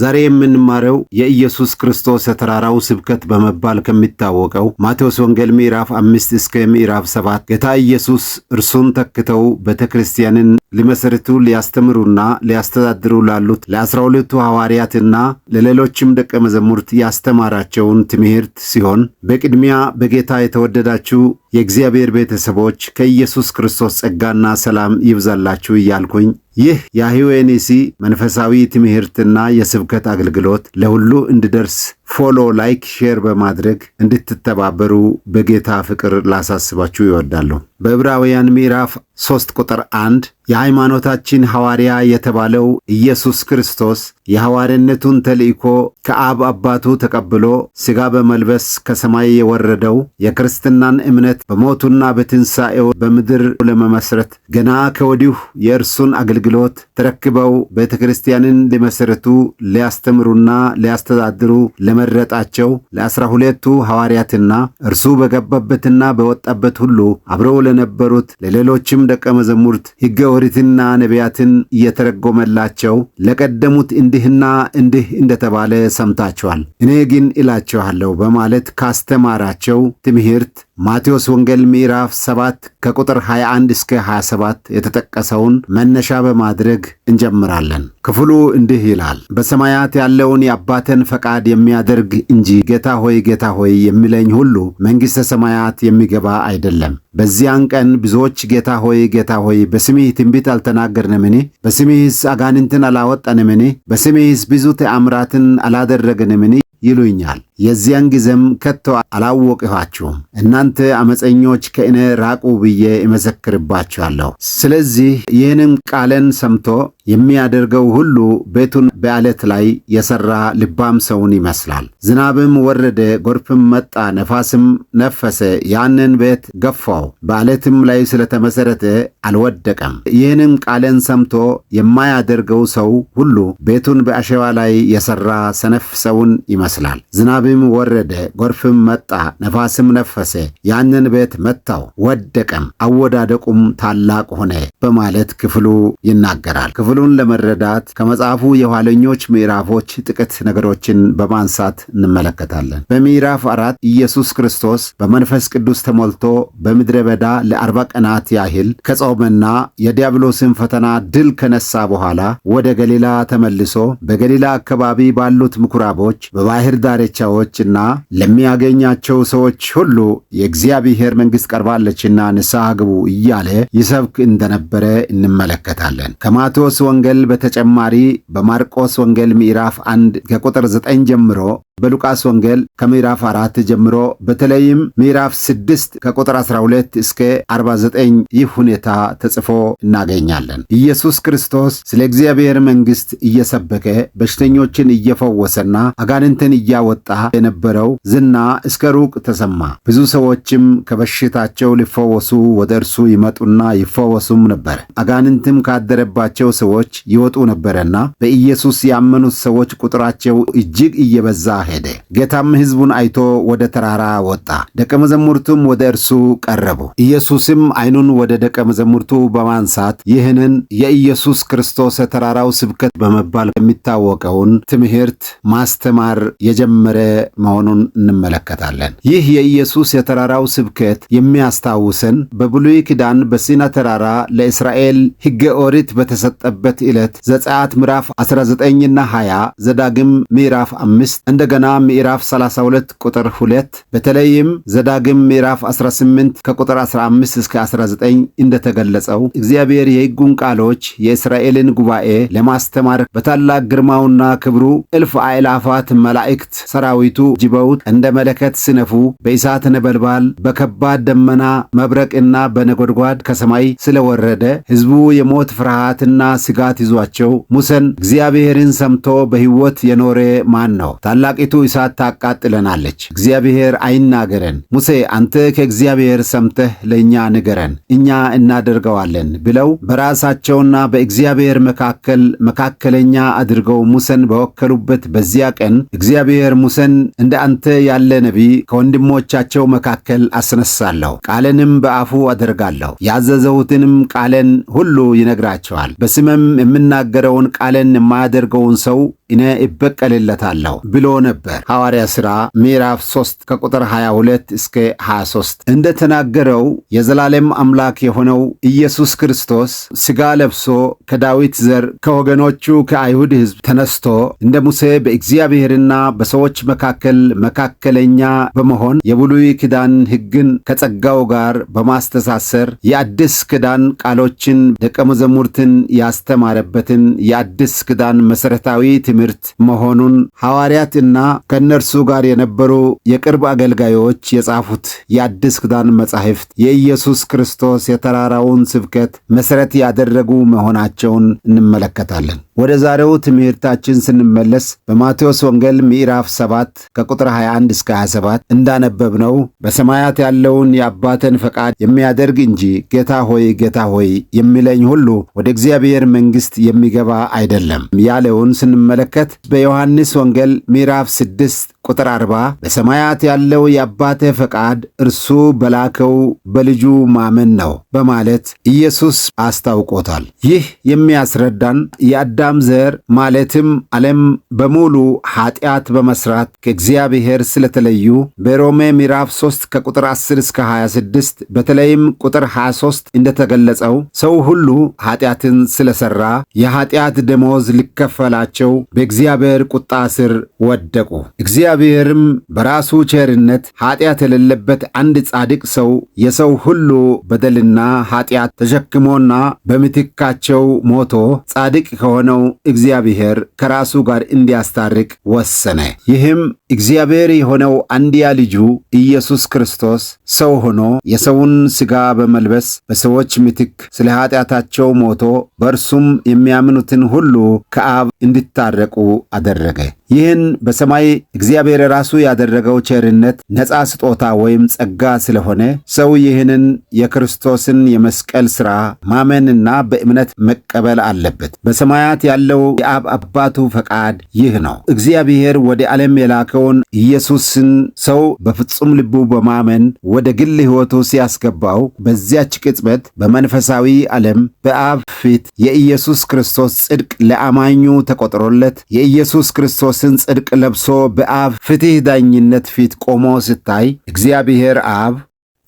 ዛሬ የምንማረው የኢየሱስ ክርስቶስ የተራራው ስብከት በመባል ከሚታወቀው ማቴዎስ ወንጌል ምዕራፍ 5 እስከ ምዕራፍ 7 ጌታ ኢየሱስ እርሱን ተክተው ቤተክርስቲያንን ሊመሰርቱ ሊያስተምሩና ሊያስተዳድሩ ላሉት ለ12ቱ ሐዋርያትና ለሌሎችም ደቀ መዛሙርት ያስተማራቸውን ትምህርት ሲሆን በቅድሚያ በጌታ የተወደዳችሁ የእግዚአብሔር ቤተሰቦች ከኢየሱስ ክርስቶስ ጸጋና ሰላም ይብዛላችሁ እያልኩኝ ይህ የአህዌኔሲ መንፈሳዊ ትምህርትና የስብከት አገልግሎት ለሁሉ እንዲደርስ ፎሎ፣ ላይክ፣ ሼር በማድረግ እንድትተባበሩ በጌታ ፍቅር ላሳስባችሁ ይወዳለሁ። በዕብራውያን ምዕራፍ 3 ቁጥር 1 የሃይማኖታችን ሐዋርያ የተባለው ኢየሱስ ክርስቶስ የሐዋርያነቱን ተልእኮ ከአብ አባቱ ተቀብሎ ሥጋ በመልበስ ከሰማይ የወረደው የክርስትናን እምነት በሞቱና በትንሣኤው በምድር ለመመስረት ገና ከወዲሁ የእርሱን አገልግሎት ተረክበው ቤተ ክርስቲያንን ሊመሰርቱ ሊያስተምሩና ሊያስተዳድሩ ለመረጣቸው ለ12ቱ ሐዋርያትና እርሱ በገባበትና በወጣበት ሁሉ አብረው ለነበሩት ለሌሎችም ደቀ መዛሙርት ሕገ ኦሪትና ነቢያትን እየተረጎመላቸው ለቀደሙት እንዲህና እንዲህ እንደተባለ ሰምታችኋል፣ እኔ ግን እላችኋለሁ በማለት ካስተማራቸው ትምህርት ማቴዎስ ወንጌል ምዕራፍ 7 ከቁጥር 21 እስከ 27 የተጠቀሰውን መነሻ በማድረግ እንጀምራለን። ክፍሉ እንዲህ ይላል። በሰማያት ያለውን የአባቴን ፈቃድ የሚያደርግ እንጂ ጌታ ሆይ ጌታ ሆይ የሚለኝ ሁሉ መንግሥተ ሰማያት የሚገባ አይደለም። በዚያን ቀን ብዙዎች ጌታ ሆይ ጌታ ሆይ በስምህ ትንቢት አልተናገርንምን? በስምህስ አጋንንትን አላወጣንምን? በስምህስ ብዙ ተአምራትን አላደረግንምን? ይሉኛል። የዚያን ጊዜም ከቶ አላወቅኋችሁም፣ እናንተ አመፀኞች ከእኔ ራቁ ብዬ እመሰክርባችኋለሁ። ስለዚህ ይህንም ቃሌን ሰምቶ የሚያደርገው ሁሉ ቤቱን በዓለት ላይ የሠራ ልባም ሰውን ይመስላል። ዝናብም ወረደ፣ ጎርፍም መጣ፣ ነፋስም ነፈሰ፣ ያንን ቤት ገፋው፣ በዓለትም ላይ ስለተመሠረተ አልወደቀም። ይህንም ቃሌን ሰምቶ የማያደርገው ሰው ሁሉ ቤቱን በአሸዋ ላይ የሠራ ሰነፍ ሰውን ይመስላል። ዝናብም ወረደ፣ ጎርፍም መጣ፣ ነፋስም ነፈሰ፣ ያንን ቤት መታው፣ ወደቀም፣ አወዳደቁም ታላቅ ሆነ በማለት ክፍሉ ይናገራል። ክፍሉን ለመረዳት ከመጽሐፉ የኋለኞች ምዕራፎች ጥቂት ነገሮችን በማንሳት እንመለከታለን። በምዕራፍ 4 ኢየሱስ ክርስቶስ በመንፈስ ቅዱስ ተሞልቶ በምድረ በዳ ለ40 ቀናት ያህል ከጾመና የዲያብሎስን ፈተና ድል ከነሳ በኋላ ወደ ገሊላ ተመልሶ በገሊላ አካባቢ ባሉት ምኩራቦች በባህር ዳርቻዎችና ለሚያገኛቸው ሰዎች ሁሉ የእግዚአብሔር መንግሥት ቀርባለችና ንስሐ ግቡ እያለ ይሰብክ እንደነበረ እንመለከታለን። ከማቴዎስ ወንጌል በተጨማሪ በማርቆስ ወንጌል ምዕራፍ 1 ከቁጥር 9 ጀምሮ፣ በሉቃስ ወንጌል ከምዕራፍ 4 ጀምሮ፣ በተለይም ምዕራፍ 6 ከቁጥር 12 እስከ 49 ይህ ሁኔታ ተጽፎ እናገኛለን። ኢየሱስ ክርስቶስ ስለ እግዚአብሔር መንግሥት እየሰበከ በሽተኞችን እየፈወሰና አጋንንትን እያወጣ የነበረው ዝና እስከ ሩቅ ተሰማ። ብዙ ሰዎችም ከበሽታቸው ሊፈወሱ ወደ እርሱ ይመጡና ይፈወሱም ነበር። አጋንንትም ካደረባቸው ሰዎች ይወጡ ነበረና በኢየሱስ ያመኑት ሰዎች ቁጥራቸው እጅግ እየበዛ ሄደ። ጌታም ሕዝቡን አይቶ ወደ ተራራ ወጣ፣ ደቀ መዛሙርቱም ወደ እርሱ ቀረቡ። ኢየሱስም ዓይኑን ወደ ደቀ መዛሙርቱ በማንሳት ይህንን የኢየሱስ ክርስቶስ የተራራው ስብከት በመባል የሚታወቀውን ትምህርት ማስተማር የጀመረ መሆኑን እንመለከታለን። ይህ የኢየሱስ የተራራው ስብከት የሚያስታውሰን በብሉይ ኪዳን በሲና ተራራ ለእስራኤል ሕገ ኦሪት በተሰጠበት ዕለት ዘጸአት ምዕራፍ 19ና 20፣ ዘዳግም ምዕራፍ 5፣ እንደገና ምዕራፍ 32 ቁጥር 2፣ በተለይም ዘዳግም ምዕራፍ 18 ከቁጥር 15 እስከ 19 እንደተገለጸው እግዚአብሔር የሕጉን ቃሎች የእስራኤልን ጉባኤ ለማስተማር በታላቅ ግርማውና ክብሩ እልፍ አእላፋት መላእክት ሰራዊቱ ጅበውት እንደ መለከት ሲነፉ በእሳት ነበልባል በከባድ ደመና መብረቅና በነጎድጓድ ከሰማይ ስለወረደ ሕዝቡ የሞት ፍርሃትና ስጋት ይዟቸው ሙሴን እግዚአብሔርን ሰምቶ በሕይወት የኖረ ማን ነው? ታላቂቱ እሳት ታቃጥለናለች፣ እግዚአብሔር አይናገረን፣ ሙሴ አንተ ከእግዚአብሔር ሰምተህ ለእኛ ንገረን፣ እኛ እናደርገዋለን ብለው በራሳቸውና በእግዚአብሔር መካከል መካከለኛ አድርገው ሙሴን በወከሉበት በዚያ ቀን እግዚአብሔር ሙሴን እንደ አንተ ያለ ነቢይ ከወንድሞቻቸው መካከል አስነሳለሁ፣ ቃሌንም በአፉ አደርጋለሁ፣ ያዘዘሁትንም ቃሌን ሁሉ ይነግራቸዋል። በስሜም የምናገረውን ቃሌን የማያደርገውን ሰው እኔ እበቀልለታለሁ ብሎ ነበር። ሐዋርያ ሥራ ምዕራፍ 3 ከቁጥር 22 እስከ 23 እንደተናገረው የዘላለም አምላክ የሆነው ኢየሱስ ክርስቶስ ሥጋ ለብሶ ከዳዊት ዘር ከወገኖቹ ከአይሁድ ሕዝብ ተነስቶ እንደ ሙሴ በእግዚአብሔርና በሰዎች መካከል መካከለኛ በመሆን የብሉይ ኪዳን ሕግን ከጸጋው ጋር በማስተሳሰር የአዲስ ኪዳን ቃሎችን ደቀ መዛሙርትን ያስተማረበትን የአዲስ ኪዳን መሠረታዊ ትምህርት መሆኑን ሐዋርያትና ከእነርሱ ጋር የነበሩ የቅርብ አገልጋዮች የጻፉት የአዲስ ኪዳን መጻሕፍት የኢየሱስ ክርስቶስ የተራራውን ስብከት መሠረት ያደረጉ መሆናቸውን እንመለከታለን። ወደ ዛሬው ትምህርታችን ስንመለስ በማቴዎስ ወንጌል ምዕራፍ 7 ከቁጥር 21 እስከ 27 እንዳነበብነው በሰማያት ያለውን የአባቴን ፈቃድ የሚያደርግ እንጂ ጌታ ሆይ ጌታ ሆይ የሚለኝ ሁሉ ወደ እግዚአብሔር መንግሥት የሚገባ አይደለም ያለውን ስንመለከት በዮሐንስ ወንጌል ምዕራፍ 6 ቁጥር 40 በሰማያት ያለው የአባቴ ፈቃድ እርሱ በላከው በልጁ ማመን ነው በማለት ኢየሱስ አስታውቆታል። ይህ የሚያስረዳን የአዳም ዘር ማለትም ዓለም በሙሉ ኃጢአት በመስራት ከእግዚአብሔር ስለተለዩ በሮሜ ምዕራፍ 3 ከቁጥር 10 እስከ 26 በተለይም ቁጥር 23 እንደተገለጸው ሰው ሁሉ ኃጢአትን ስለሰራ የኃጢአት ደሞዝ ሊከፈላቸው በእግዚአብሔር ቁጣ ስር ወደቁ። እግዚአብሔርም በራሱ ቸርነት ኃጢአት የሌለበት አንድ ጻድቅ ሰው የሰው ሁሉ በደልና ኃጢአት ተሸክሞና በምትካቸው ሞቶ ጻድቅ ከሆነው እግዚአብሔር ከራሱ ጋር እንዲያስታርቅ ወሰነ። ይህም እግዚአብሔር የሆነው አንድያ ልጁ ኢየሱስ ክርስቶስ ሰው ሆኖ የሰውን ሥጋ በመልበስ በሰዎች ምትክ ስለ ኃጢአታቸው ሞቶ በእርሱም የሚያምኑትን ሁሉ ከአብ እንዲታረቁ አደረገ። ይህን በሰማይ እግዚአብሔር ራሱ ያደረገው ቸርነት ነፃ ስጦታ ወይም ጸጋ ስለሆነ ሰው ይህንን የክርስቶስን የመስቀል ሥራ ማመንና በእምነት መቀበል አለበት። በሰማያት ያለው የአብ አባቱ ፈቃድ ይህ ነው። እግዚአብሔር ወደ ዓለም የላከውን ኢየሱስን ሰው በፍጹም ልቡ በማመን ወደ ግል ሕይወቱ ሲያስገባው በዚያች ቅጽበት በመንፈሳዊ ዓለም በአብ ፊት የኢየሱስ ክርስቶስ ጽድቅ ለአማኙ ተቆጥሮለት የኢየሱስ ክርስቶስን ጽድቅ ለብሶ በአብ ፍትሕ ዳኝነት ፊት ቆሞ ሲታይ እግዚአብሔር አብ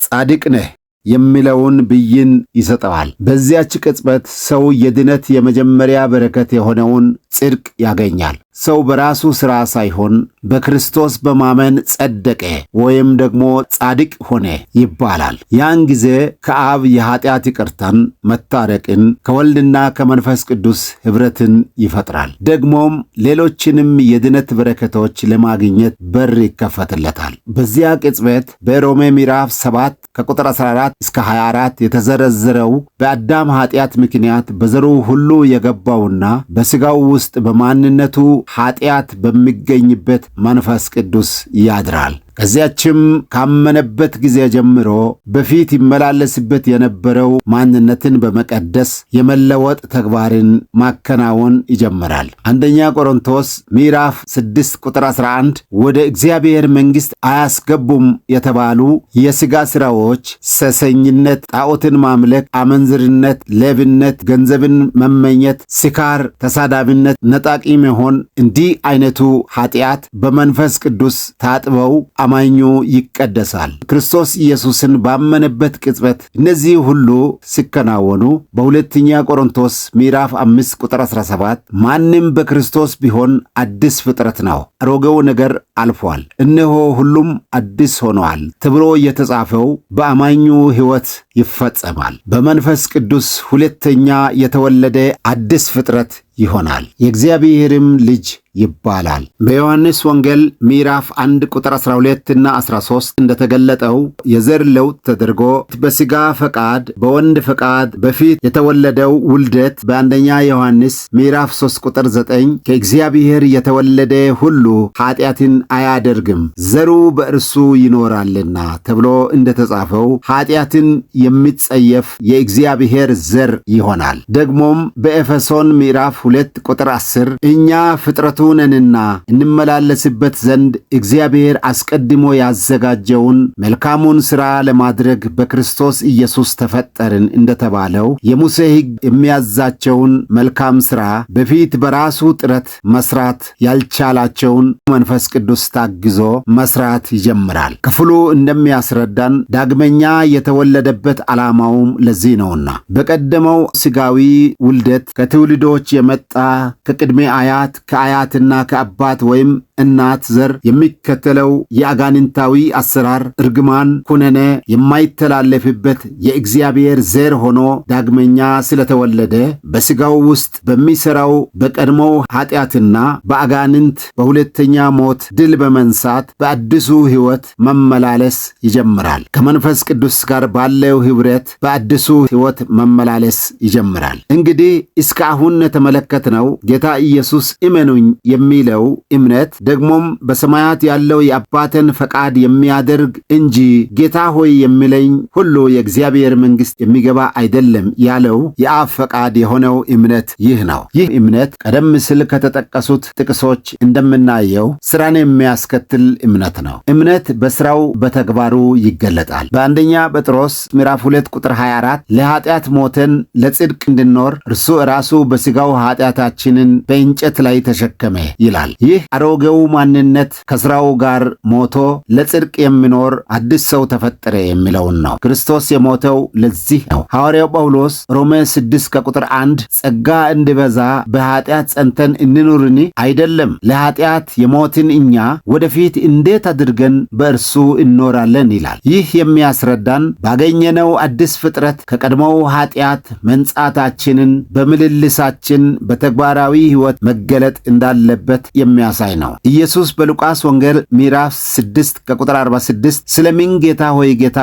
ጻድቅ ነህ የሚለውን ብይን ይሰጠዋል። በዚያች ቅጽበት ሰው የድነት የመጀመሪያ በረከት የሆነውን ጽድቅ ያገኛል። ሰው በራሱ ሥራ ሳይሆን በክርስቶስ በማመን ጸደቀ ወይም ደግሞ ጻድቅ ሆነ ይባላል። ያን ጊዜ ከአብ የኃጢአት ይቅርታን፣ መታረቅን፣ ከወልድና ከመንፈስ ቅዱስ ኅብረትን ይፈጥራል። ደግሞም ሌሎችንም የድነት በረከቶች ለማግኘት በር ይከፈትለታል። በዚያ ቅጽበት በሮሜ ምዕራፍ 7 ከቁጥር 14 እስከ 24 የተዘረዘረው በአዳም ኃጢአት ምክንያት በዘሩ ሁሉ የገባውና በሥጋው ውስጥ በማንነቱ ኃጢአት በሚገኝበት መንፈስ ቅዱስ ያድራል። ከዚያችም ካመነበት ጊዜ ጀምሮ በፊት ይመላለስበት የነበረው ማንነትን በመቀደስ የመለወጥ ተግባርን ማከናወን ይጀምራል። አንደኛ ቆሮንቶስ ምዕራፍ 6 ቁጥር 11 ወደ እግዚአብሔር መንግሥት አያስገቡም የተባሉ የሥጋ ሥራዎች ሰሰኝነት፣ ጣዖትን ማምለክ፣ አመንዝርነት፣ ሌብነት፣ ገንዘብን መመኘት፣ ስካር፣ ተሳዳቢነት፣ ነጣቂ መሆን እንዲህ አይነቱ ኃጢአት በመንፈስ ቅዱስ ታጥበው አማኙ ይቀደሳል። ክርስቶስ ኢየሱስን ባመነበት ቅጽበት እነዚህ ሁሉ ሲከናወኑ በሁለተኛ ቆሮንቶስ ምዕራፍ 5 ቁጥር 17 ማንም በክርስቶስ ቢሆን አዲስ ፍጥረት ነው፣ አሮጌው ነገር አልፏል፣ እነሆ ሁሉም አዲስ ሆነዋል ተብሎ የተጻፈው በአማኙ ሕይወት ይፈጸማል። በመንፈስ ቅዱስ ሁለተኛ የተወለደ አዲስ ፍጥረት ይሆናል፣ የእግዚአብሔርም ልጅ ይባላል። በዮሐንስ ወንጌል ምዕራፍ 1 ቁጥር 12 እና 13 እንደተገለጠው የዘር ለውጥ ተደርጎ በሥጋ ፈቃድ በወንድ ፈቃድ በፊት የተወለደው ውልደት በአንደኛ ዮሐንስ ምዕራፍ 3 ቁጥር 9 ከእግዚአብሔር የተወለደ ሁሉ ኃጢአትን አያደርግም ዘሩ በእርሱ ይኖራልና ተብሎ እንደተጻፈው ኃጢአትን የሚጸየፍ የእግዚአብሔር ዘር ይሆናል። ደግሞም በኤፌሶን ምዕራፍ 2 ቁጥር 10 እኛ ፍጥረቱ ነንና እንመላለስበት ዘንድ እግዚአብሔር አስቀድሞ ያዘጋጀውን መልካሙን ሥራ ለማድረግ በክርስቶስ ኢየሱስ ተፈጠርን እንደተባለው የሙሴ ሕግ የሚያዛቸውን መልካም ሥራ በፊት በራሱ ጥረት መስራት ያልቻላቸውን መንፈስ ቅዱስ ታግዞ መስራት ይጀምራል። ክፍሉ እንደሚያስረዳን ዳግመኛ የተወለደበት ዓላማውም ለዚህ ነውና በቀደመው ሥጋዊ ውልደት ከትውልዶች የመጣ ከቅድሜ አያት ከአያትና ከአባት ወይም እናት ዘር የሚከተለው የአጋንንታዊ አሰራር እርግማን፣ ኩነኔ የማይተላለፍበት የእግዚአብሔር ዘር ሆኖ ዳግመኛ ስለተወለደ በሥጋው ውስጥ በሚሠራው በቀድሞው ኃጢአትና በአጋንንት በሁለተኛ ሞት ድል በመንሳት በአዲሱ ሕይወት መመላለስ ይጀምራል። ከመንፈስ ቅዱስ ጋር ባለው ኅብረት በአዲሱ ሕይወት መመላለስ ይጀምራል። እንግዲህ እስከ አሁን የተመለከትነው ጌታ ኢየሱስ እመኑኝ የሚለው እምነት ደግሞም በሰማያት ያለው የአባቴን ፈቃድ የሚያደርግ እንጂ ጌታ ሆይ የሚለኝ ሁሉ የእግዚአብሔር መንግሥት የሚገባ አይደለም ያለው የአብ ፈቃድ የሆነው እምነት ይህ ነው። ይህ እምነት ቀደም ሲል ከተጠቀሱት ጥቅሶች እንደምናየው ሥራን የሚያስከትል እምነት ነው። እምነት በሥራው በተግባሩ ይገለጣል። በአንደኛ ጴጥሮስ ምዕራፍ 2 ቁጥር 24 ለኃጢአት ሞተን ለጽድቅ እንድንኖር እርሱ ራሱ በሥጋው ኃጢአታችንን በእንጨት ላይ ተሸከመ ይላል። ይህ አሮጌው ማንነት ከሥራው ጋር ሞቶ ለጽድቅ የሚኖር አዲስ ሰው ተፈጠረ የሚለውን ነው። ክርስቶስ የሞተው ለዚህ ነው። ሐዋርያው ጳውሎስ ሮሜ 6 ከቁጥር 1 ጸጋ እንዲበዛ በኃጢአት ጸንተን እንኑርን? አይደለም፣ ለኃጢአት የሞትን እኛ ወደፊት እንዴት አድርገን በእርሱ እንኖራለን ይላል። ይህ የሚያስረዳን ባገኘነው አዲስ ፍጥረት ከቀድሞው ኃጢአት መንጻታችንን በምልልሳችን በተግባራዊ ሕይወት መገለጥ እንዳለበት የሚያሳይ ነው። ኢየሱስ በሉቃስ ወንጌል ምዕራፍ 6 ከቁጥር 46 ስለምን ጌታ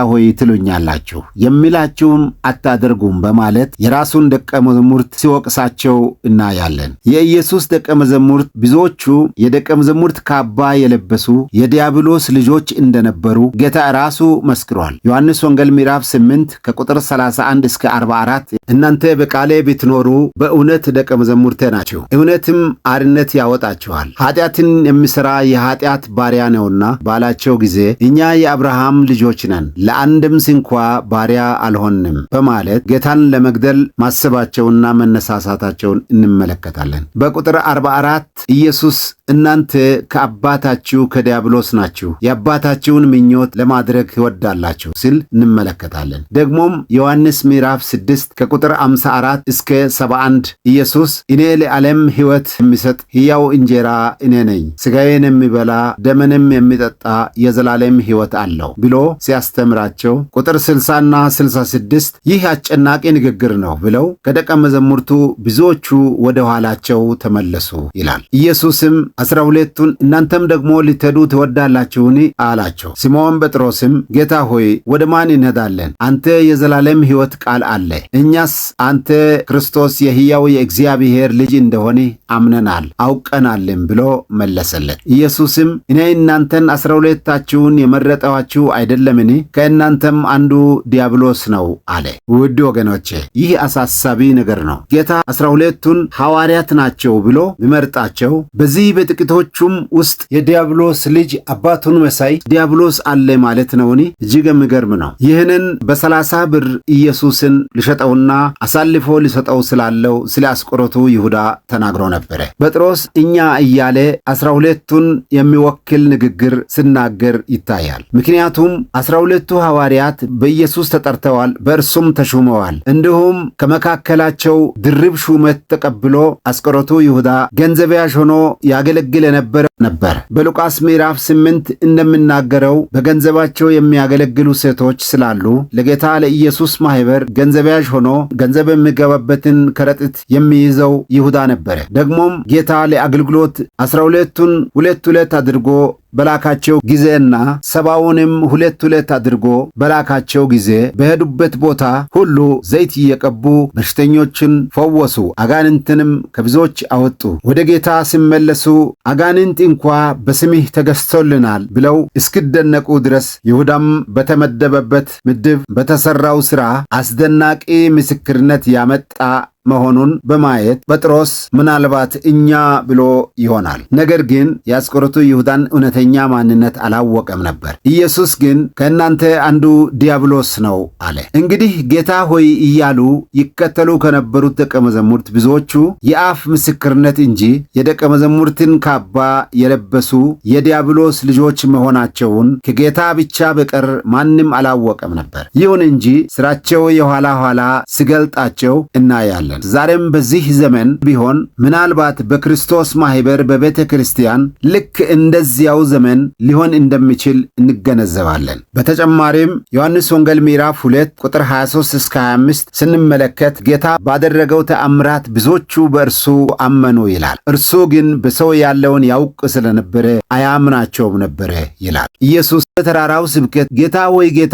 ሆይ ትሉኛላችሁ የሚላችሁም አታደርጉም በማለት የራሱን ደቀ መዛሙርት ሲወቅሳቸው እናያለን። የኢየሱስ ደቀ መዛሙርት ብዙዎቹ የደቀ መዛሙርት ካባ የለበሱ የዲያብሎስ ልጆች እንደነበሩ ጌታ ራሱ መስክሯል። ዮሐንስ ወንጌል ምዕራፍ 8 ከቁጥር 31 እስከ 44 እናንተ በቃሌ ብትኖሩ በእውነት ደቀ መዛሙርቴ ናችሁ፣ እውነትም አርነት ያወጣችኋል፣ ኃጢአትን የሚሠራ የኃጢአት ባሪያ ነውና ባላቸው ጊዜ እኛ የአብርሃም ልጆች ነን፣ ለአንድም ስንኳ ባሪያ አልሆንም በማለት ጌታን ለመግደል ማሰባቸውና መነሳሳታቸውን እንመለከታለን። በቁጥር 44 ኢየሱስ እናንተ ከአባታችሁ ከዲያብሎስ ናችሁ፣ የአባታችሁን ምኞት ለማድረግ ትወዳላችሁ ሲል እንመለከታለን። ደግሞም ዮሐንስ ምዕራፍ 6 ከቁጥር 54 እስከ 71 ኢየሱስ እኔ ለዓለም ሕይወት የሚሰጥ ሕያው እንጀራ እኔ ነኝ፣ ሥጋዬን የሚበላ ደምንም የሚጠጣ የዘላለም ሕይወት አለው ብሎ ሲያስተምራቸው ቁጥር 60ና 66 ይህ አስጨናቂ ንግግር ነው ብለው ከደቀ መዛሙርቱ ብዙዎቹ ወደ ኋላቸው ተመለሱ ይላል። ኢየሱስም 12ቱን እናንተም ደግሞ ልትሄዱ ትወዳላችሁን አላቸው። ሲሞን ጴጥሮስም ጌታ ሆይ ወደ ማን እንሄዳለን? አንተ የዘላለም ሕይወት ቃል አለ፣ እኛስ አንተ ክርስቶስ የሕያው የእግዚአብሔር ልጅ እንደሆነ አምነናል አውቀናልም ብሎ መለሰለት። ኢየሱስም እኔ እናንተን 12ታችሁን የመረጠዋችሁ አይደለምን? ከእናንተም አንዱ ዲያብሎስ ነው አለ። ውድ ወገኖቼ ይህ አሳሳቢ ነገር ነው። ጌታ 12ቱን ሐዋርያት ናቸው ብሎ ቢመርጣቸው በዚህ በጥቂቶቹም ውስጥ የዲያብሎስ ልጅ አባቱን መሳይ ዲያብሎስ አለ ማለት ነውን? እጅግ የሚገርም ነው። ይህንን በ30 ብር ኢየሱስን ሊሸጠውና አሳልፎ ሊሰጠው ስላለው ስለ አስቆሮቱ ይሁዳ ተናግሮ ነበረ። ጴጥሮስ እኛ እያለ 12ቱን የሚወክል ንግግር ሲናገር ይታያል። ምክንያቱም 12ቱ ሐዋርያት በኢየሱስ ተጠርተዋል፣ በእርሱም ተሹመዋል። እንዲሁም ከመካከላቸው ድርብ ሹመት ተቀብሎ አስቆሮቱ ይሁዳ ገንዘብ ያዥ ሆኖ ያገለግል የነበረ ነበር። በሉቃስ ምዕራፍ 8 እንደምናገረው በገንዘባቸው የሚያገለግሉ ሴቶች ስላሉ ለጌታ ለኢየሱስ ማህበር ገንዘብ ያዥ ሆኖ ገንዘብ የሚገባበትን ከረጢት የሚይዘው ይሁዳ ነበረ። ደግሞም ጌታ ለአገልግሎት 12ቱን ሁለት ሁለት አድርጎ በላካቸው ጊዜና 70ውንም ሁለት ሁለት አድርጎ በላካቸው ጊዜ በሄዱበት ቦታ ሁሉ ዘይት እየቀቡ በሽተኞችን ፈወሱ፣ አጋንንትንም ከብዙዎች አወጡ። ወደ ጌታ ሲመለሱ አጋንንት እንኳ በስምህ ተገዝቶልናል ብለው እስኪደነቁ ድረስ ይሁዳም በተመደበበት ምድብ በተሰራው ሥራ አስደናቂ ምስክርነት ያመጣ መሆኑን በማየት ጴጥሮስ ምናልባት እኛ ብሎ ይሆናል። ነገር ግን የአስቆሮቱ ይሁዳን እውነተኛ ማንነት አላወቀም ነበር። ኢየሱስ ግን ከእናንተ አንዱ ዲያብሎስ ነው አለ። እንግዲህ ጌታ ሆይ እያሉ ይከተሉ ከነበሩት ደቀ መዛሙርት ብዙዎቹ የአፍ ምስክርነት እንጂ የደቀ መዛሙርትን ካባ የለበሱ የዲያብሎስ ልጆች መሆናቸውን ከጌታ ብቻ በቀር ማንም አላወቀም ነበር። ይሁን እንጂ ስራቸው የኋላ ኋላ ሲገልጣቸው እናያለን። ዛሬም በዚህ ዘመን ቢሆን ምናልባት በክርስቶስ ማህበር በቤተ ክርስቲያን ልክ እንደዚያው ዘመን ሊሆን እንደሚችል እንገነዘባለን። በተጨማሪም ዮሐንስ ወንጌል ምዕራፍ 2 ቁጥር 23 እስከ 25 ስንመለከት ጌታ ባደረገው ተአምራት ብዙዎቹ በእርሱ አመኑ ይላል። እርሱ ግን በሰው ያለውን ያውቅ ስለነበረ አያምናቸውም ነበረ ይላል። ኢየሱስ በተራራው ስብከት ጌታ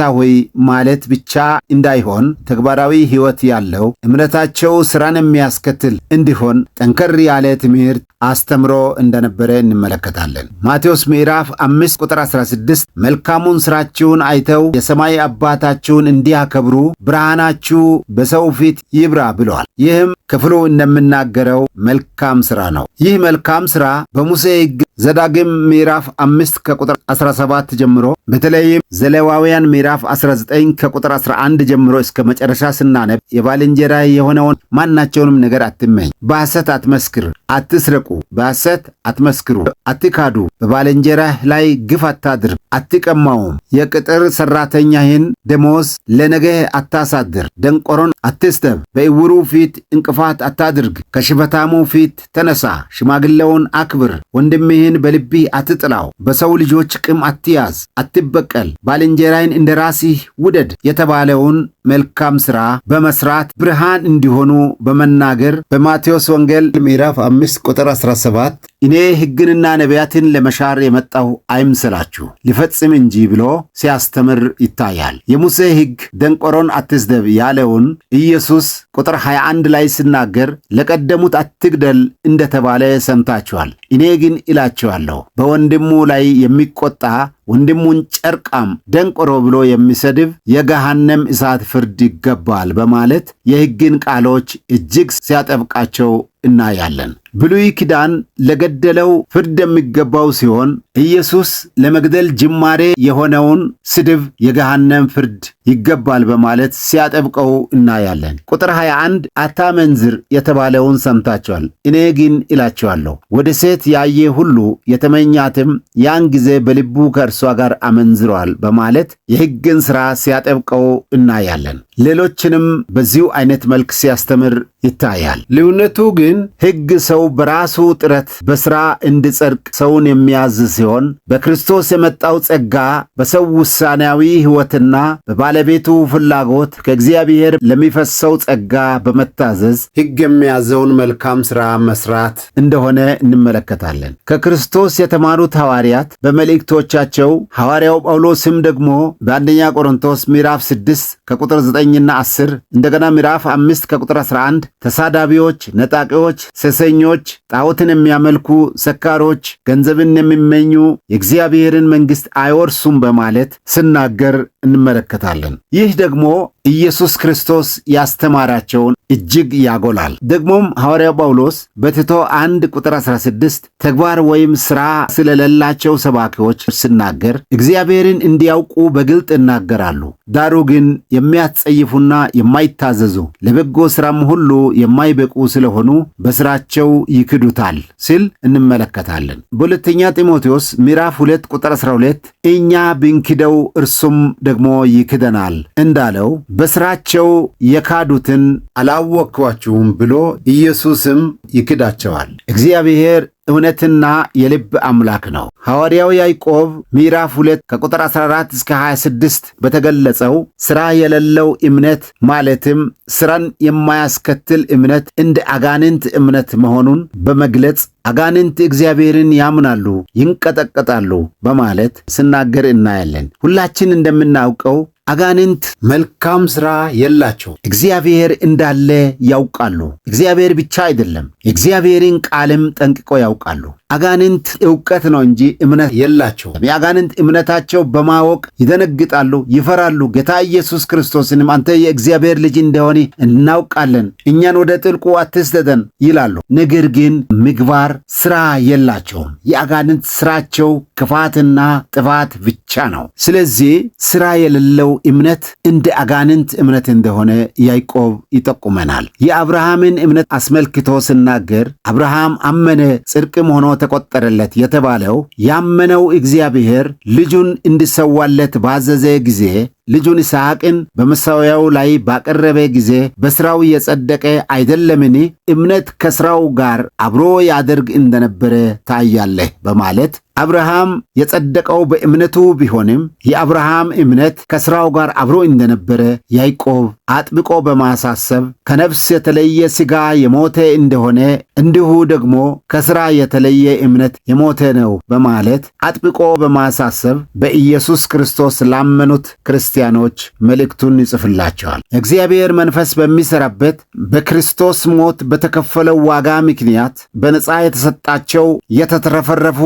ሆይ ማለት ብቻ እንዳይሆን ተግባራዊ ሕይወት ያለው እምነታቸው ሥራን የሚያስከትል እንዲሆን ጠንከር ያለ ትምህርት አስተምሮ እንደነበረ እንመለከታለን። ማቴዎስ ምዕራፍ 5 ቁጥር 16 መልካሙን ሥራችሁን አይተው የሰማይ አባታችሁን እንዲያከብሩ ብርሃናችሁ በሰው ፊት ይብራ ብለዋል። ይህም ክፍሉ እንደምናገረው መልካም ሥራ ነው። ይህ መልካም ሥራ በሙሴ ሕግ ዘዳግም ምዕራፍ 5 ከቁጥር 17 ጀምሮ በተለይም ዘሌዋውያን ምዕራፍ 19 ከቁጥር 11 ጀምሮ እስከ መጨረሻ ስናነብ የባልንጀራ የሆነውን ማናቸውንም ነገር አትመኝ፣ በሐሰት አትመስክር፣ አትስረቁ፣ በሐሰት አትመስክሩ፣ አትካዱ፣ በባልንጀራህ ላይ ግፍ አታድርግ፣ አትቀማውም፣ የቅጥር ሠራተኛህን ደሞዝ ለነገህ አታሳድር፣ ደንቆሮን አትስደብ፣ በዕውሩ ፊት እንቅፋት አታድርግ፣ ከሽበታሙ ፊት ተነሳ፣ ሽማግሌውን አክብር፣ ወንድምህን በልብህ አትጥላው፣ በሰው ልጆች ቂም አትያዝ፣ አትበቀል፣ ባልንጀራህን እንደ ራስህ ውደድ የተባለውን መልካም ሥራ በመስራት ብርሃን እንዲሆኑ በመናገር በማቴዎስ ወንጌል ምዕራፍ 5 ቁጥር 17 እኔ ሕግንና ነቢያትን ለመሻር የመጣሁ አይምሰላችሁ ሊፈጽም እንጂ ብሎ ሲያስተምር ይታያል። የሙሴ ሕግ ደንቆሮን አትስደብ ያለውን ኢየሱስ ቁጥር 21 ላይ ሲናገር ለቀደሙት አትግደል እንደተባለ ሰምታችኋል። እኔ ግን እላችኋለሁ በወንድሙ ላይ የሚቆጣ ወንድሙን ጨርቃም ደንቆሮ ብሎ የሚሰድብ የገሃነም እሳት ፍርድ ይገባል በማለት የሕግን ቃሎች እጅግ ሲያጠብቃቸው እናያለን። ብሉይ ኪዳን ለገደለው ፍርድ የሚገባው ሲሆን ኢየሱስ ለመግደል ጅማሬ የሆነውን ስድብ የገሃነም ፍርድ ይገባል በማለት ሲያጠብቀው እናያለን። ቁጥር 21 አታመንዝር የተባለውን ሰምታችኋል። እኔ ግን እላችኋለሁ ወደ ሴት ያየ ሁሉ የተመኛትም ያን ጊዜ በልቡ ከእርሷ ጋር አመንዝሯል በማለት የሕግን ሥራ ሲያጠብቀው እናያለን። ሌሎችንም በዚሁ አይነት መልክ ሲያስተምር ይታያል። ልዩነቱ ግን ሕግ ሰው በራሱ ጥረት በሥራ እንዲጸድቅ ሰውን የሚያዝ ሲሆን በክርስቶስ የመጣው ጸጋ በሰው ውሳኔያዊ ሕይወትና በባለቤቱ ፍላጎት ከእግዚአብሔር ለሚፈሰው ጸጋ በመታዘዝ ሕግ የሚያዘውን መልካም ሥራ መስራት እንደሆነ እንመለከታለን። ከክርስቶስ የተማሩት ሐዋርያት በመልእክቶቻቸው ሐዋርያው ጳውሎስም ደግሞ በአንደኛ ቆሮንቶስ ምዕራፍ 6 ከቁጥር 9ና 10 እንደገና ምዕራፍ 5 ከቁጥር 11 ተሳዳቢዎች፣ ነጣቂዎች፣ ሴሰኞች፣ ጣዖትን የሚያመልኩ ሰካሮች፣ ገንዘብን የሚመኙ የእግዚአብሔርን መንግሥት አይወርሱም በማለት ስናገር እንመለከታለን። ይህ ደግሞ ኢየሱስ ክርስቶስ ያስተማራቸውን እጅግ ያጎላል። ደግሞም ሐዋርያው ጳውሎስ በቲቶ 1 ቁጥር 16 ተግባር ወይም ሥራ ስለሌላቸው ሰባኪዎች ሲናገር እግዚአብሔርን እንዲያውቁ በግልጥ እናገራሉ፣ ዳሩ ግን የሚያስጸይፉና የማይታዘዙ ለበጎ ሥራም ሁሉ የማይበቁ ስለሆኑ በሥራቸው ይክዱታል ሲል እንመለከታለን። በሁለተኛ ጢሞቴዎስ ምዕራፍ 2 ቁጥር 12 እኛ ብንክደው እርሱም ደግሞ ይክደናል እንዳለው በሥራቸው የካዱትን አላወቅኋችሁም ብሎ ኢየሱስም ይክዳቸዋል። እግዚአብሔር እውነትና የልብ አምላክ ነው። ሐዋርያው ያዕቆብ ምዕራፍ 2 ከቁጥር 14 እስከ 26 በተገለጸው ሥራ የሌለው እምነት ማለትም ሥራን የማያስከትል እምነት እንደ አጋንንት እምነት መሆኑን በመግለጽ አጋንንት እግዚአብሔርን ያምናሉ፣ ይንቀጠቀጣሉ በማለት ሲናገር እናያለን። ሁላችን እንደምናውቀው አጋንንት መልካም ሥራ የላቸው፣ እግዚአብሔር እንዳለ ያውቃሉ። እግዚአብሔር ብቻ አይደለም፣ የእግዚአብሔርን ቃልም ጠንቅቆ ያውቃሉ። ያውቃሉ። አጋንንት ዕውቀት ነው እንጂ እምነት የላቸውም። የአጋንንት እምነታቸው በማወቅ ይደነግጣሉ፣ ይፈራሉ። ጌታ ኢየሱስ ክርስቶስንም አንተ የእግዚአብሔር ልጅ እንደሆነ እናውቃለን፣ እኛን ወደ ጥልቁ አትስደደን ይላሉ። ነገር ግን ምግባር ስራ የላቸውም። የአጋንንት ስራቸው ክፋትና ጥፋት ብቻ ነው። ስለዚህ ስራ የሌለው እምነት እንደ አጋንንት እምነት እንደሆነ ያዕቆብ ይጠቁመናል። የአብርሃምን እምነት አስመልክቶ ሲናገር አብርሃም አመነ ጽድቅም ሆኖ ተቆጠረለት የተባለው ያመነው እግዚአብሔር ልጁን እንዲሰዋለት ባዘዘ ጊዜ ልጁን ይስሐቅን በመሠዊያው ላይ ባቀረበ ጊዜ በሥራው የጸደቀ አይደለምን? እምነት ከሥራው ጋር አብሮ ያደርግ እንደነበረ ታያለህ በማለት አብርሃም የጸደቀው በእምነቱ ቢሆንም የአብርሃም እምነት ከሥራው ጋር አብሮ እንደነበረ ያዕቆብ አጥብቆ በማሳሰብ ከነፍስ የተለየ ሥጋ የሞተ እንደሆነ እንዲሁ ደግሞ ከሥራ የተለየ እምነት የሞተ ነው በማለት አጥብቆ በማሳሰብ በኢየሱስ ክርስቶስ ላመኑት ክርስቲያኖች መልእክቱን ይጽፍላቸዋል። እግዚአብሔር መንፈስ በሚሠራበት በክርስቶስ ሞት በተከፈለው ዋጋ ምክንያት በነፃ የተሰጣቸው የተትረፈረፉ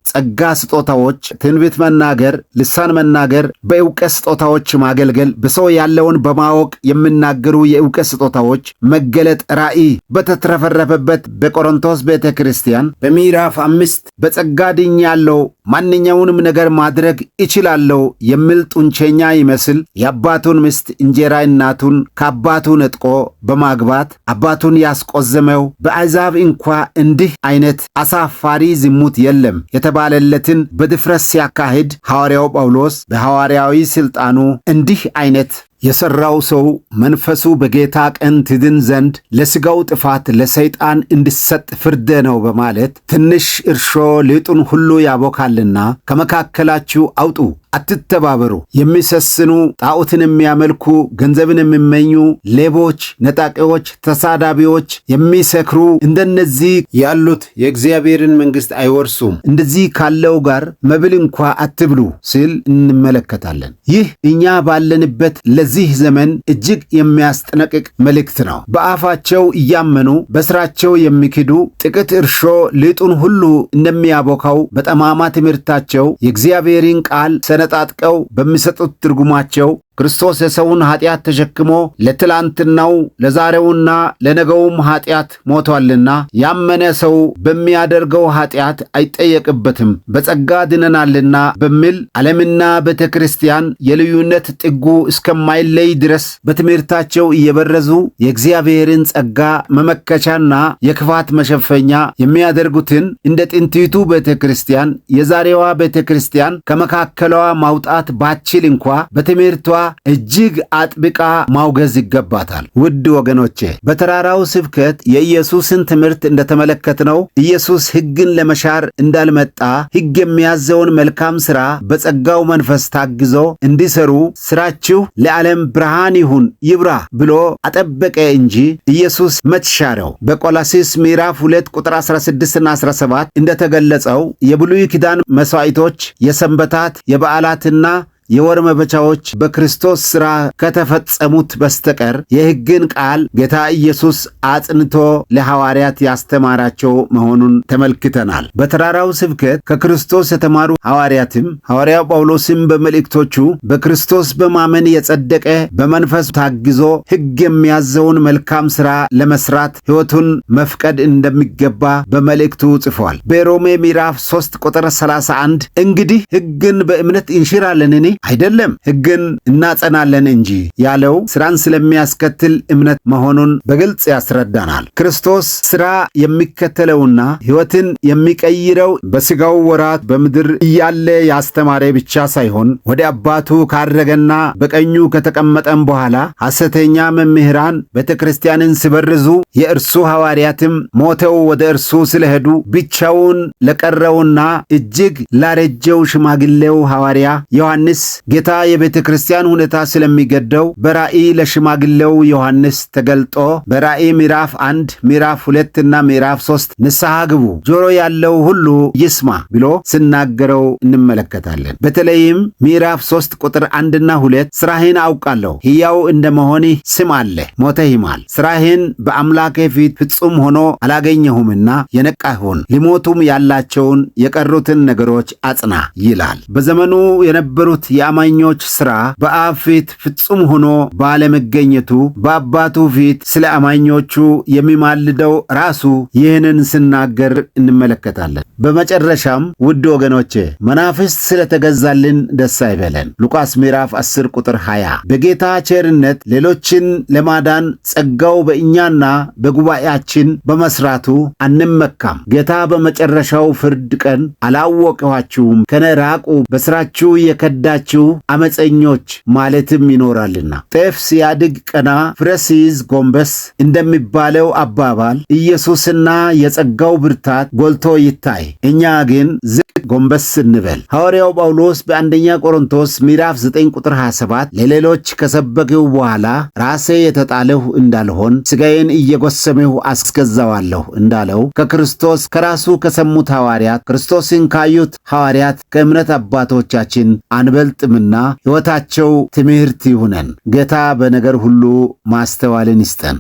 ጸጋ ስጦታዎች፣ ትንቢት መናገር፣ ልሳን መናገር፣ በእውቀት ስጦታዎች ማገልገል፣ በሰው ያለውን በማወቅ የሚናገሩ የእውቀት ስጦታዎች መገለጥ፣ ራእይ በተትረፈረፈበት በቆሮንቶስ ቤተ ክርስቲያን በምዕራፍ 5 በጸጋ ድኛለሁ፣ ማንኛውንም ነገር ማድረግ እችላለሁ የሚል ጡንቸኛ ይመስል የአባቱን ሚስት እንጀራ እናቱን ከአባቱ ነጥቆ በማግባት አባቱን ያስቆዘመው በአሕዛብ እንኳ እንዲህ አይነት አሳፋሪ ዝሙት የለም የተባለለትን በድፍረት ሲያካሂድ ሐዋርያው ጳውሎስ በሐዋርያዊ ሥልጣኑ እንዲህ አይነት የሠራው ሰው መንፈሱ በጌታ ቀን ትድን ዘንድ ለሥጋው ጥፋት ለሰይጣን እንዲሰጥ ፍርድ ነው በማለት ትንሽ እርሾ ሊጡን ሁሉ ያቦካልና ከመካከላችሁ አውጡ፣ አትተባበሩ። የሚሰስኑ፣ ጣዖትን የሚያመልኩ፣ ገንዘብን የሚመኙ፣ ሌቦች፣ ነጣቂዎች፣ ተሳዳቢዎች፣ የሚሰክሩ እንደነዚህ ያሉት የእግዚአብሔርን መንግሥት አይወርሱም። እንደዚህ ካለው ጋር መብል እንኳ አትብሉ ሲል እንመለከታለን። ይህ እኛ ባለንበት ለዚህ ዘመን እጅግ የሚያስጠነቅቅ መልእክት ነው። በአፋቸው እያመኑ በሥራቸው የሚክዱ ጥቂት እርሾ ሊጡን ሁሉ እንደሚያቦካው በጠማማ ትምህርታቸው የእግዚአብሔርን ቃል ሰነጣጥቀው በሚሰጡት ትርጉማቸው ክርስቶስ የሰውን ኃጢአት ተሸክሞ ለትላንትናው ለዛሬውና ለነገውም ኃጢአት ሞቷልና ያመነ ሰው በሚያደርገው ኃጢአት አይጠየቅበትም በጸጋ ድነናልና በሚል ዓለምና ቤተ ክርስቲያን የልዩነት ጥጉ እስከማይለይ ድረስ በትምህርታቸው እየበረዙ የእግዚአብሔርን ጸጋ መመከቻና የክፋት መሸፈኛ የሚያደርጉትን እንደ ጥንቲቱ ቤተ ክርስቲያን የዛሬዋ ቤተ ክርስቲያን ከመካከሏ ማውጣት ባችል እንኳ በትምህርቷ እጅግ አጥብቃ ማውገዝ ይገባታል። ውድ ወገኖቼ በተራራው ስብከት የኢየሱስን ትምህርት እንደተመለከትነው ኢየሱስ ሕግን ለመሻር እንዳልመጣ ሕግ የሚያዘውን መልካም ሥራ በጸጋው መንፈስ ታግዞ እንዲሰሩ ሥራችሁ ለዓለም ብርሃን ይሁን ይብራ ብሎ አጠበቀ እንጂ ኢየሱስ መች ሻረው? በቆላስይስ ምዕራፍ 2 ቁጥር 16ና 17 እንደተገለጸው የብሉይ ኪዳን መሥዋዕቶች፣ የሰንበታት፣ የበዓላትና የወር መባቻዎች በክርስቶስ ሥራ ከተፈጸሙት በስተቀር የሕግን ቃል ጌታ ኢየሱስ አጽንቶ ለሐዋርያት ያስተማራቸው መሆኑን ተመልክተናል። በተራራው ስብከት ከክርስቶስ የተማሩ ሐዋርያትም ሐዋርያው ጳውሎስም በመልእክቶቹ በክርስቶስ በማመን የጸደቀ በመንፈስ ታግዞ ሕግ የሚያዘውን መልካም ሥራ ለመስራት ሕይወቱን መፍቀድ እንደሚገባ በመልእክቱ ጽፏል። በሮሜ ምዕራፍ 3 ቁጥር 31 እንግዲህ ሕግን በእምነት እንሽራለንን? አይደለም ሕግን እናጸናለን እንጂ ያለው ሥራን ስለሚያስከትል እምነት መሆኑን በግልጽ ያስረዳናል። ክርስቶስ ሥራ የሚከተለውና ሕይወትን የሚቀይረው በሥጋው ወራት በምድር እያለ ያስተማረ ብቻ ሳይሆን ወደ አባቱ ካረገና በቀኙ ከተቀመጠም በኋላ ሐሰተኛ መምህራን ቤተ ክርስቲያንን ሲበርዙ የእርሱ ሐዋርያትም ሞተው ወደ እርሱ ስለሄዱ ብቻውን ለቀረውና እጅግ ላረጀው ሽማግሌው ሐዋርያ ዮሐንስ ጌታ የቤተ ክርስቲያን ሁኔታ ስለሚገደው በራእይ ለሽማግሌው ዮሐንስ ተገልጦ በራእይ ምዕራፍ 1 ምዕራፍ 2 እና ምዕራፍ 3 ንስሐ ግቡ፣ ጆሮ ያለው ሁሉ ይስማ ብሎ ሲናገረው እንመለከታለን። በተለይም ምዕራፍ 3 ቁጥር 1 እና 2 ስራህን አውቃለሁ፣ ሕያው እንደመሆንህ ስም አለ፣ ሞተህማል። ስራህን በአምላኬ ፊት ፍጹም ሆኖ አላገኘሁምና የነቃህ ሁን፣ ሊሞቱም ያላቸውን የቀሩትን ነገሮች አጽና ይላል። በዘመኑ የነበሩት የአማኞች ሥራ በአብ ፊት ፍጹም ሆኖ ባለመገኘቱ በአባቱ ፊት ስለ አማኞቹ የሚማልደው ራሱ ይህንን ሲናገር እንመለከታለን። በመጨረሻም ውድ ወገኖቼ መናፍስት ስለተገዛልን ደስ አይበለን። ሉቃስ ምዕራፍ 10 ቁጥር 20 በጌታ ቸርነት ሌሎችን ለማዳን ጸጋው በእኛና በጉባኤያችን በመስራቱ አንመካም። ጌታ በመጨረሻው ፍርድ ቀን አላወቅኋችሁም፣ ከኔ ራቁ፣ በስራችሁ የከዳችሁ አመፀኞች ማለትም ይኖራልና። ጤፍ ሲያድግ ቀና፣ ፍሬ ሲይዝ ጎንበስ እንደሚባለው አባባል ኢየሱስና የጸጋው ብርታት ጎልቶ ይታይ፣ እኛ ግን ዝቅ ጎንበስ እንበል። ሐዋርያው ጳውሎስ በአንደኛ ቆሮንቶስ ምዕራፍ 9 ቁጥር 27 ለሌሎች ከሰበክሁ በኋላ ራሴ የተጣልሁ እንዳልሆን ሥጋዬን እየጎሰምሁ አስገዛዋለሁ እንዳለው ከክርስቶስ ከራሱ ከሰሙት ሐዋርያት ክርስቶስን ካዩት ሐዋርያት ከእምነት አባቶቻችን አንበልጥምና ሕይወታቸው ትምህርት ይሁነን። ጌታ በነገር ሁሉ ማስተዋልን ይስጠን።